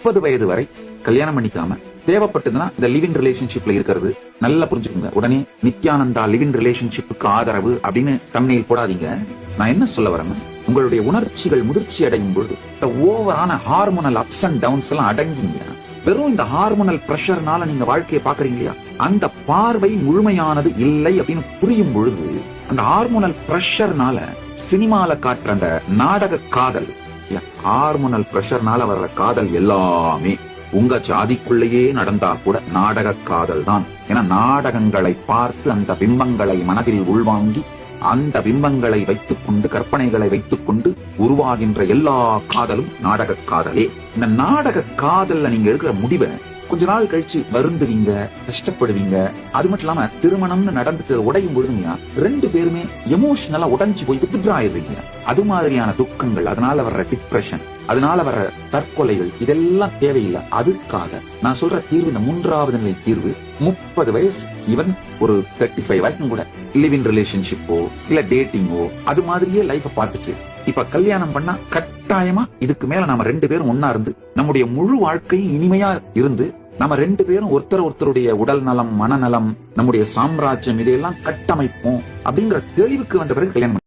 30 வயது வரை கல்யாணம் பண்ணிக்காம தேவைப்பட்டதுன்னா இந்த லிவிங் ரிலேஷன்ஷிப்ல இருக்கிறது நல்லா புரிஞ்சுக்கோங்க. உடனே நித்யானந்தா லிவிங் ரிலேஷன்ஷிப்புக்கு ஆதரவு அப்படின்னு தம்ப்நெயில் போடாதீங்க. நான் என்ன சொல்ல வரேன்னா, உங்களுடைய உணர்ச்சிகள் முதிர்ச்சி அடையும் பொழுது இந்த ஓவரான ஹார்மோனல் அப்ஸ் அண்ட் டவுன்ஸ் எல்லாம் அடங்கிங்க. வெறும் இந்த ஹார்மோனல் பிரஷர்னால நீங்க வாழ்க்கையை பாக்குறீங்க இல்லையா, அந்த பார்வை முழுமையானது இல்லை அப்படின்னு புரியும் பொழுது அந்த ஹார்மோனல் பிரஷர்னால சினிமால காட்டுற அந்த நாடக காதல், ஹார்மோனல் பிரஷர்னால வர்ற காதல் எல்லாமே உங்க ஜாதிக்குள்ளேயே நடந்தா கூட நாடக காதல் தான். ஏன்னா நாடகங்களை பார்த்து அந்த பிம்பங்களை மனதில் உள்வாங்கி அந்த பிம்பங்களை வைத்துக் கொண்டு கற்பனைகளை வைத்துக் கொண்டு உருவாகின்ற எல்லா காதலும் நாடக காதலே. இந்த நாடக காதல்ல நீங்க எடுக்கிற முடிவை கொஞ்ச நாள் கழிச்சு வருந்துவீங்க, கஷ்டப்படுவீங்க. அது மட்டும் இல்லாம திருமணம்னு நடந்துட்டு உடையும் பொழுதுங்க 2 பேருமே எமோஷனலா உடைஞ்சு போய் வித்ட்ரா ஆயிடுறீங்க. அது மாதிரியான துக்கங்கள், அதனால வர்ற டிப்ரெஷன், அதனால வர்ற தற்கொலைகள் இதெல்லாம் தேவையில்லை. அதுக்காக நான் சொல்ற தீர்வு, இந்த 3வது நிலை தீர்வு, 30 வயசு ஈவன் ஒரு 35 வரைக்கும் கூட லிவ் இன் ரிலேஷன்ஷிப்போ இல்ல டேட்டிங்கோ அது மாதிரியே லைஃப பார்த்துட்டு இப்ப கல்யாணம் பண்ணா கட்டாயமா இதுக்கு மேல நாம 2 பேரும் ஒன்னா இருந்து நம்முடைய முழு வாழ்க்கையும் இனிமையா இருந்து நம்ம 2 பேரும் ஒருத்தருடைய உடல் நலம், மனநலம், நம்முடைய சாம்ராஜ்யம் இதையெல்லாம் கட்டமைப்போம் அப்படிங்கிற தெளிவுக்கு வந்த பிறகு கல்யாணம்